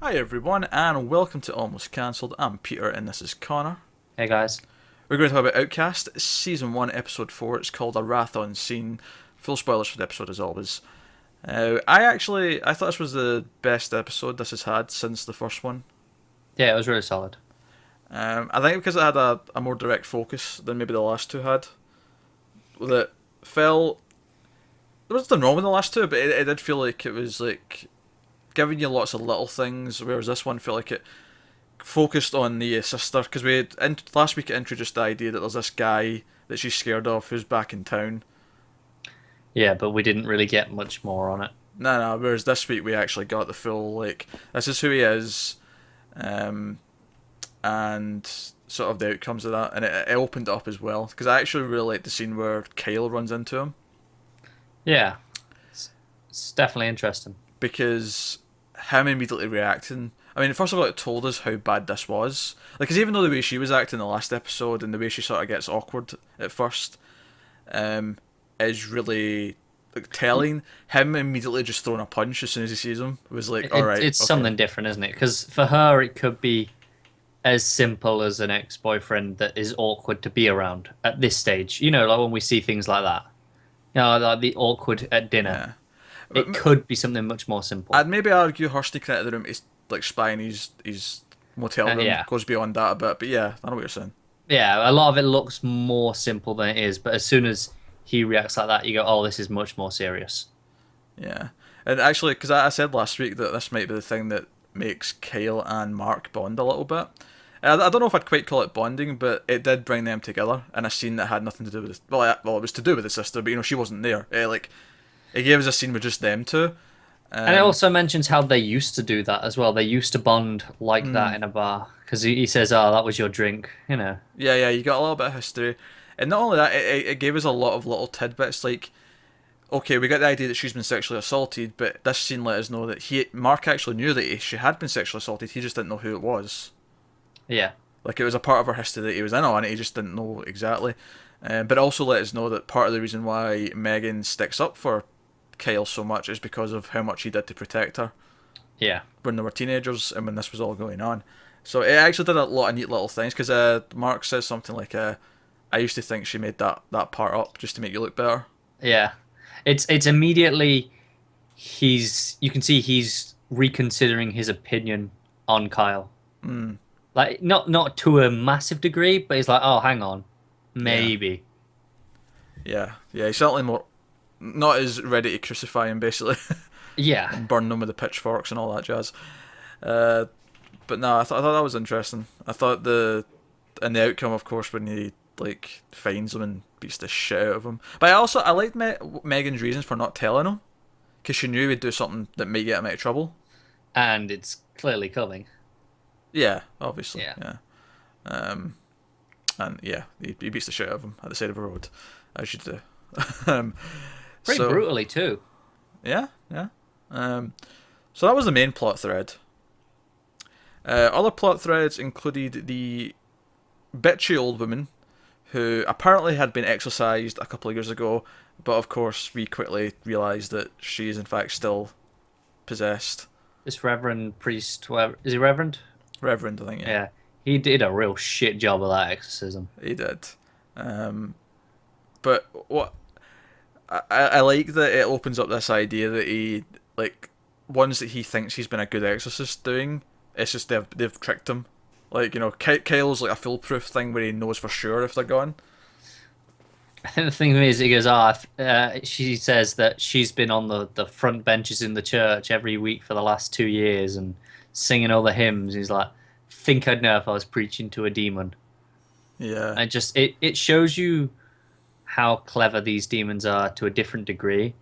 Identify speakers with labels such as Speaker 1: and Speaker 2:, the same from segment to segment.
Speaker 1: Hi everyone, and welcome to Almost Cancelled. I'm Peter, and this is Connor.
Speaker 2: Hey guys.
Speaker 1: We're going to talk about Outcast, Season 1, Episode 4. It's called A Wrath Unseen. Full spoilers for the episode as always. I thought this was the best episode this has had since the first one.
Speaker 2: Yeah, it was really solid.
Speaker 1: I think because it had a more direct focus than maybe the last two had. That felt... There was nothing wrong with the last two, but it did feel like it was like giving you lots of little things, whereas this one felt like it focused on the sister, because last week it introduced the idea that there's this guy that she's scared of who's back in town.
Speaker 2: Yeah, but we didn't really get much more on it.
Speaker 1: No, whereas this week we actually got the full, like, this is who he is, and sort of the outcomes of that, and it opened it up as well, because I actually really like the scene where Kyle runs into him,
Speaker 2: Yeah, it's definitely interesting.
Speaker 1: because him immediately reacting. I mean, first of all, it told us how bad this was. Like, because even though the way she was acting in the last episode and the way she sort of gets awkward at first, is really like telling. Him immediately just throwing a punch as soon as he sees him was like, all right,
Speaker 2: It's
Speaker 1: okay,
Speaker 2: something different, isn't it? Because for her, it could be as simple as an ex-boyfriend that is awkward to be around at this stage. You know, like when we see things like that. You know, like the awkward at dinner.
Speaker 1: yeah.
Speaker 2: It could be something much more simple.
Speaker 1: I'd maybe argue her sneaking out of the room is like spying his motel room
Speaker 2: Yeah.
Speaker 1: goes beyond that a bit, but yeah, I know what you're saying.
Speaker 2: Yeah, a lot of it looks more simple than it is, but as soon as he reacts like that, you go, oh, this is much more serious.
Speaker 1: Yeah, and actually, because I said last week that this might be the thing that makes Kyle and Mark bond a little bit. I don't know if I'd quite call it bonding, but it did bring them together in a scene that had nothing to do with this. Well, it was to do with the sister, but she wasn't there. It gave us a scene with just them two.
Speaker 2: And it
Speaker 1: Um,
Speaker 2: also mentions how they used to do that as well. They used to bond like that in a bar because he says, "Oh, that was your drink," you know.
Speaker 1: yeah, you got a little bit of history, and not only that, it gave us a lot of little tidbits. Like, okay, we got the idea that she's been sexually assaulted, but this scene let us know that Mark actually knew that she had been sexually assaulted. He just didn't know who it was.
Speaker 2: Yeah,
Speaker 1: Like, it was a part of her history that he was in on, and he just didn't know exactly. But it also let us know that part of the reason why Megan sticks up for Kyle so much is because of how much he did to protect her
Speaker 2: yeah.
Speaker 1: when they were teenagers and when this was all going on. So it actually did a lot of neat little things, because Mark says something like, I used to think she made that part up just to make you look better.
Speaker 2: Yeah. It's immediately you can see he's reconsidering his opinion on Kyle.
Speaker 1: Mm,
Speaker 2: Like not to a massive degree, but he's like, "Oh, hang on.
Speaker 1: yeah,
Speaker 2: Maybe."
Speaker 1: yeah, he's certainly more, not as ready to crucify him, basically,
Speaker 2: Yeah.
Speaker 1: and burn them with the pitchforks and all that jazz. Uh, but no, I thought that was interesting. I thought and the outcome, of course, when he like finds him and beats the shit out of him. But I liked Megan's reasons for not telling him, because she knew he'd do something that might get him out of trouble.
Speaker 2: And it's clearly coming.
Speaker 1: Yeah, obviously,
Speaker 2: Yeah.
Speaker 1: yeah. Um, and yeah, he beats the shit out of him at the side of a road, as you do. um,
Speaker 2: Pretty
Speaker 1: so
Speaker 2: brutally too.
Speaker 1: yeah. Um, so that was the main plot thread. Other plot threads included the bitchy old woman who apparently had been exorcised a couple of years ago, but of course we quickly realised that she is in fact still possessed.
Speaker 2: This Reverend priest, whatever, is he Reverend?
Speaker 1: Reverend, I think, yeah,
Speaker 2: Yeah, he did a real shit job of that exorcism.
Speaker 1: he did. Um, but what I like that it opens up this idea that he, like, ones that he thinks he's been a good exorcist doing, it's just they've tricked him. Like, Kyle's like a foolproof thing where he knows for sure if they're gone.
Speaker 2: And the thing is, he goes, "Ah, she says that she's been on the front benches in the church every week for the last 2 years and singing all the hymns." He's like, "Think I'd know if I was preaching to a demon."
Speaker 1: Yeah,
Speaker 2: And just it shows you how clever these demons are to a different degree,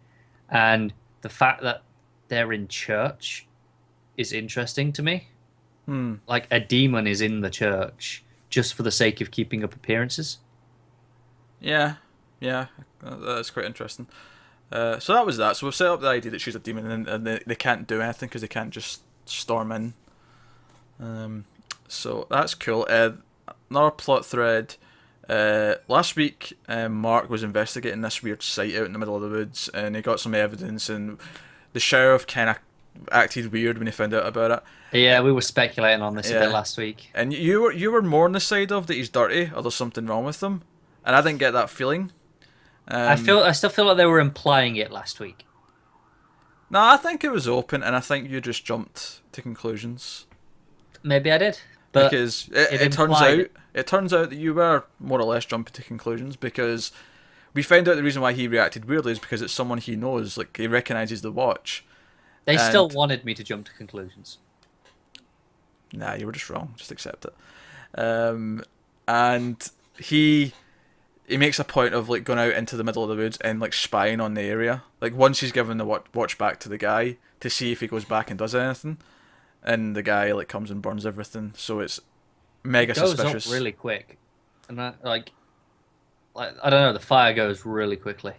Speaker 2: and the fact that they're in church is interesting to me.
Speaker 1: hmm,
Speaker 2: Like a demon is in the church just for the sake of keeping up appearances.
Speaker 1: yeah, yeah. That's quite interesting. So that was that. So we've set up the idea that she's a demon, and they can't do anything because they can't just storm in. So that's cool. Another plot thread. Last week, Mark was investigating this weird site out in the middle of the woods, and he got some evidence, and the sheriff kind of acted weird when he found out about it.
Speaker 2: Yeah, we were speculating on this a bit
Speaker 1: Yeah.
Speaker 2: last week.
Speaker 1: And you were more on the side of that he's dirty or there's something wrong with him, and I didn't get that feeling.
Speaker 2: I still feel like they were implying it last week.
Speaker 1: No, I think it was open, and I think you just jumped to conclusions
Speaker 2: Maybe I did, but
Speaker 1: because
Speaker 2: it
Speaker 1: it turns
Speaker 2: implied
Speaker 1: out
Speaker 2: it.
Speaker 1: it turns out that you were more or less jumping to conclusions because we found out the reason why he reacted weirdly is because it's someone he knows, like he recognizes the watch.
Speaker 2: They still
Speaker 1: And
Speaker 2: wanted me to jump to conclusions.
Speaker 1: nah, you were just wrong. Just accept it. And he makes a point of like going out into the middle of the woods and like spying on the area. Like once he's given the watch back to the guy to see if he goes back and does anything, and the guy like comes and burns everything. So it's mega
Speaker 2: It goes
Speaker 1: suspicious.
Speaker 2: up really quick, and like I don't know, the fire goes really quickly.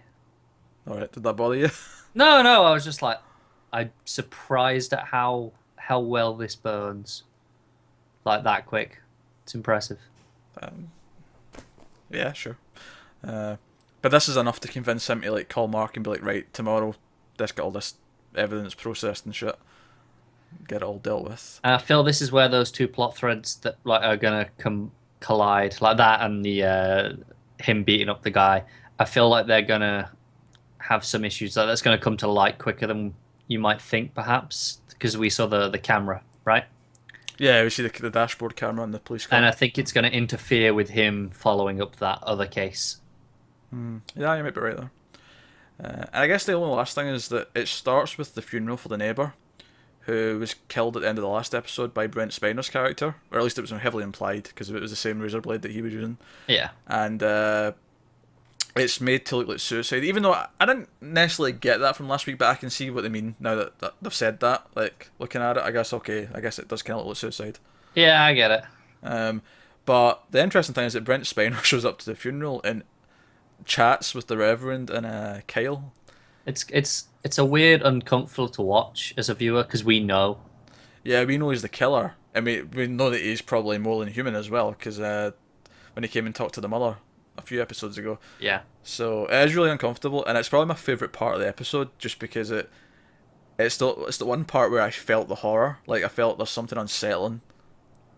Speaker 1: All right, did that bother you?
Speaker 2: No, no, I was just like, I'm surprised at how well this burns, like that quick. It's impressive.
Speaker 1: Yeah, sure. But this is enough to convince him to like call Mark and be like, right, tomorrow, let's get all this evidence processed and shit, get it all dealt with.
Speaker 2: And I feel this is where those two plot threads that like are gonna collide, like that and the him beating up the guy. I feel like they're gonna have some issues. Like that's gonna come to light quicker than you might think, perhaps, because we saw the camera, right?
Speaker 1: Yeah, we see the dashboard camera on the police car.
Speaker 2: And I think it's going to interfere with him following up that other case.
Speaker 1: Yeah, you might be right there. And I guess the only last thing is that it starts with the funeral for the neighbour, who was killed at the end of the last episode by Brent Spiner's character, or at least it was heavily implied because it was the same razor blade that he was using.
Speaker 2: Yeah.
Speaker 1: And it's made to look like suicide, even though I didn't necessarily get that from last week, but I can see what they mean now that they've said that. Like, looking at it, I guess it does kind of look like suicide.
Speaker 2: Yeah, I get it.
Speaker 1: But the interesting thing is that Brent Spiner shows up to the funeral and chats with the Reverend and Kyle.
Speaker 2: It's a weird, uncomfortable to watch as a viewer because we know.
Speaker 1: Yeah, we know he's the killer. I mean, we know that he's probably more than human as well, because when he came and talked to the mother a few episodes ago.
Speaker 2: Yeah.
Speaker 1: So it is really uncomfortable, and it's probably my favourite part of the episode, just because it's the one part where I felt the horror. Like, I felt there's something unsettling.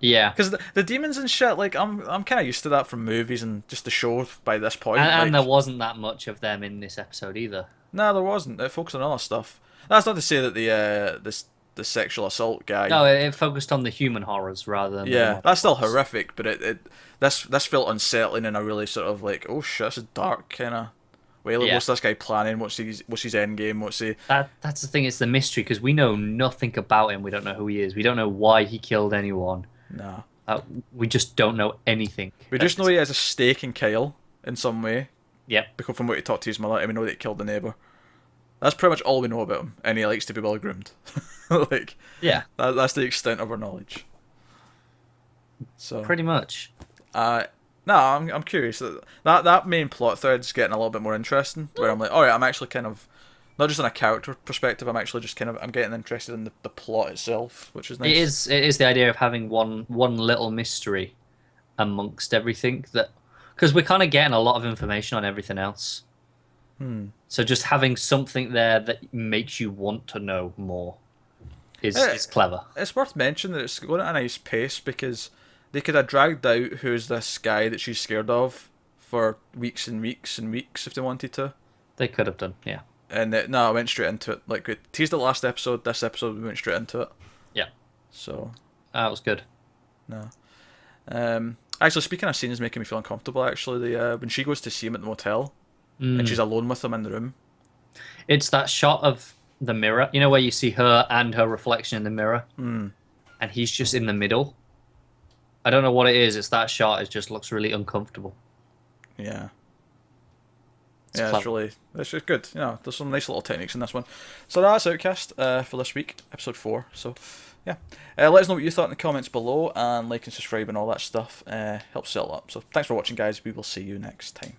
Speaker 2: Yeah.
Speaker 1: Because the demons and shit, like, I'm kind of used to that from movies and just the show by this point.
Speaker 2: And there wasn't that much of them in this episode either.
Speaker 1: No, there wasn't. It focused on other stuff. That's not to say that the sexual assault guy.
Speaker 2: No, it focused on the human horrors rather than
Speaker 1: Yeah,
Speaker 2: the
Speaker 1: that's still
Speaker 2: horrors.
Speaker 1: horrific, but this felt unsettling in a really sort of like, oh shit, this is dark kind of way. Like,
Speaker 2: Yeah.
Speaker 1: what's this guy planning? What's his end game? What's he?
Speaker 2: That's the thing. It's the mystery because we know nothing about him. We don't know who he is. We don't know why he killed anyone.
Speaker 1: No,
Speaker 2: We just don't know anything.
Speaker 1: we just know he has a stake in Kyle in some way.
Speaker 2: Yep.
Speaker 1: Because from what he talked to his mother, and we know that he killed the neighbour. That's pretty much all we know about him, and he likes to be well groomed. Like,
Speaker 2: Yeah.
Speaker 1: that's the extent of our knowledge. So
Speaker 2: Pretty much.
Speaker 1: no, I'm curious. That main plot thread's getting a little bit more interesting. Where I'm like, all right, I'm actually kind of not just on a character perspective. I'm actually just I'm getting interested in the plot itself, which is nice.
Speaker 2: It is the idea of having one little mystery amongst everything that because we're kind of getting a lot of information on everything else. So just having something there that makes you want to know more is clever.
Speaker 1: It's worth mentioning that it's going at a nice pace because they could have dragged out who's this guy that she's scared of for weeks and weeks and weeks if they wanted to.
Speaker 2: They could have done, yeah.
Speaker 1: And no, I went straight into it. Like, we teased the last episode. This episode, we went straight into it.
Speaker 2: Yeah.
Speaker 1: So
Speaker 2: That was good.
Speaker 1: no. Actually, speaking of scenes making me feel uncomfortable, actually, when she goes to see him at the motel and she's alone with him in the room.
Speaker 2: It's that shot of the mirror, you know, where you see her and her reflection in the mirror, and he's just in the middle. I don't know what it is. It's that shot. It just looks really uncomfortable.
Speaker 1: Yeah.
Speaker 2: It's
Speaker 1: Yeah,
Speaker 2: clever.
Speaker 1: it's just good. You know, there's some nice little techniques in this one. So that's Outcast for this week, episode 4. So, yeah. Let us know what you thought in the comments below, and like and subscribe and all that stuff helps settle up. So thanks for watching, guys. We will see you next time.